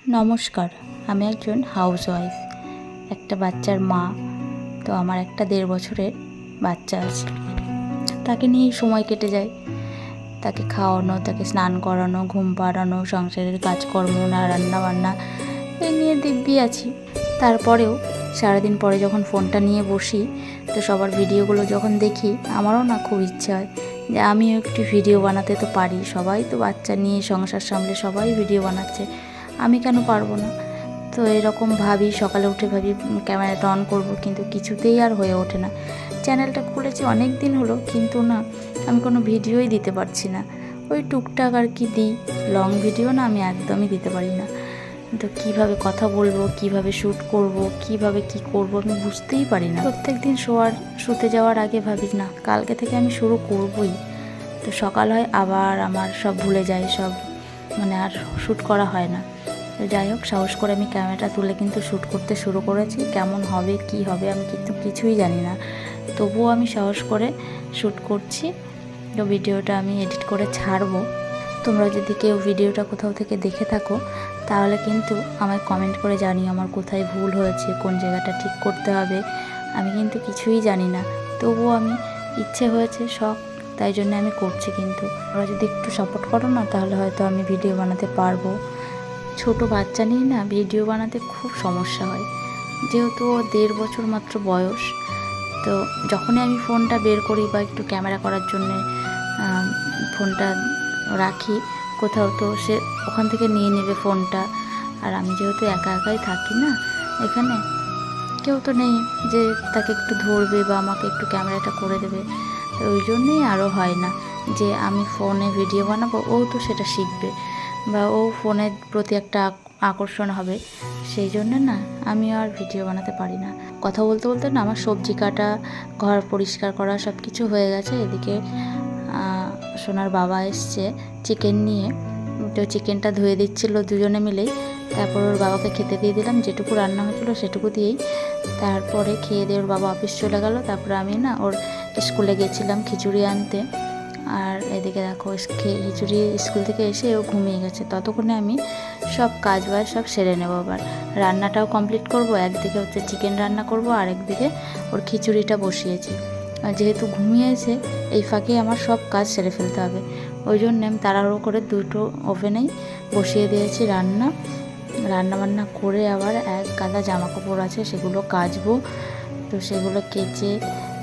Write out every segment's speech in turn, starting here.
নমস্কার, আমি একজন হাউসওয়াইফ, একটা বাচ্চার মা। তো আমার একটা 1.5 বছরের বাচ্চা আছে, তাকে নিয়েই সময় কেটে যায়। তাকে খাওয়ানো, তাকে স্নান করানো, ঘুম পাড়ানো, সংসারের কাজকর্ম, রান্না বান্না, এই নিয়ে দিব্যি আছি। তারপরেও সারাদিন পরে যখন ফোনটা নিয়ে বসি, তো সবার ভিডিওগুলো যখন দেখি, আমারও না খুব ইচ্ছা হয় যে আমিও একটু ভিডিও বানাতে তো পারি। সবাই তো বাচ্চা নিয়ে সংসার সামলে সবাই ভিডিও বানাচ্ছে, আমি কেন পারবো না? তো এরকম ভাবি, সকালে উঠে ভাবি ক্যামেরাটা অন করবো, কিন্তু কিছুতেই আর হয়ে ওঠে না। চ্যানেলটা খুলেছি অনেক দিন হলো, কিন্তু না, আমি কোনো ভিডিওই দিতে পারছি না। ওই টুকটাক আর কি দিই, লং ভিডিও না আমি একদমই দিতে পারি না। তো কীভাবে কথা বলবো, কিভাবে শ্যুট করব, কিভাবে কি করব আমি বুঝতেই পারি না। প্রত্যেক দিন শুতে যাওয়ার আগে ভাবি না, কালকে থেকে আমি শুরু করবই। তো সকাল হয় আবার আমার সব ভুলে যায়, সব আর শ্যুট করা হয় না। তো যাই হোক, সাহস করে আমি ক্যামেরাটা তুলে কিন্তু শ্যুট করতে শুরু করেছি। কেমন হবে, কি হবে আমি কিন্তু কিছুই জানি না, তবুও আমি সাহস করে শ্যুট করছি। তো ভিডিওটা আমি এডিট করে ছাড়বো। তোমরা যদি কেউ ভিডিওটা কোথাও থেকে দেখে থাকো, তাহলে কিন্তু আমায় কমেন্ট করে জানিও আমার কোথায় ভুল হয়েছে, কোন জায়গাটা ঠিক করতে হবে। আমি কিন্তু কিছুই জানি না, তবুও আমি ইচ্ছে হয়েছে, শখ, তাই জন্য আমি করছি। কিন্তু তোমরা যদি একটু সাপোর্ট করো না, তাহলে হয়তো আমি ভিডিও বানাতে পারবো। ছোট বাচ্চা নিয়ে না ভিডিও বানাতে খুব সমস্যা হয়, যেহেতু ও 1.5 বছর মাত্র বয়স। তো যখনই আমি ফোনটা বের করি বা একটু ক্যামেরা করার জন্যে ফোনটা রাখি কোথাও, তো সে ওখান থেকে নিয়ে নেবে ফোনটা। আর আমি যেহেতু একা একাই থাকি না এখানে, কেউ তো নেই যে তাকে একটু ধরবে বা আমাকে একটু ক্যামেরাটা করে দেবে। ওই জন্যেই আরও হয় না যে আমি ফোনে ভিডিও বানাবো, ও তো সেটা শিখবে বা ও ফোনের প্রতি একটা আকর্ষণ হবে। সেই জন্য না আমি আর ভিডিও বানাতে পারি না। কথা বলতে বলতে না আমার সবজি কাটা, ঘর পরিষ্কার করা সব কিছু হয়ে গেছে। এদিকে সোনার বাবা এসছে চিকেন নিয়ে, তো চিকেনটা ধুয়ে দিচ্ছিল দুজনে মিলেই। তারপর ওর বাবাকে খেতে দিয়ে দিলাম, যেটুকু রান্না হয়েছিলো সেটুকু দিয়েই। তারপরে খেয়ে দিয়ে ওর বাবা অফিস চলে গেল। তারপরে আমি না ওর স্কুলে গেছিলাম খিচুড়ি আনতে। আর এদিকে দেখো, খিচুড়ি স্কুল থেকে এসে ও ঘুমিয়ে গেছে। ততক্ষণে আমি সব কাজ বাজ সব সেরে নেবো। আবার রান্নাটাও কমপ্লিট করব। একদিকে হচ্ছে চিকেন রান্না করব, আর একদিকে ওর খিচুড়িটা বসিয়েছি। আর যেহেতু ঘুমিয়েছে, এই ফাঁকে আমার সব কাজ সেরে ফেলতে হবে। ওই জন্য আমি তাড়াহুড়ো করে দুটো ওভেনেই বসিয়ে দিয়েছি রান্না করে আবার এক গাদা জামা কাপড় আছে, সেগুলো কাচবো। তো সেগুলো কেচে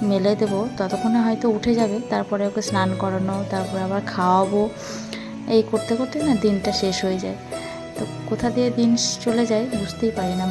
মেলে দেবো, ততক্ষণে হয়তো উঠে যাবে। তারপরে ওকে স্নান করানো, তারপরে আবার খাওয়াবো। এই করতে করতে না দিনটা শেষ হয়ে যায়। তো কোথা দিয়ে দিন চলে যায় বুঝতেই পারি না।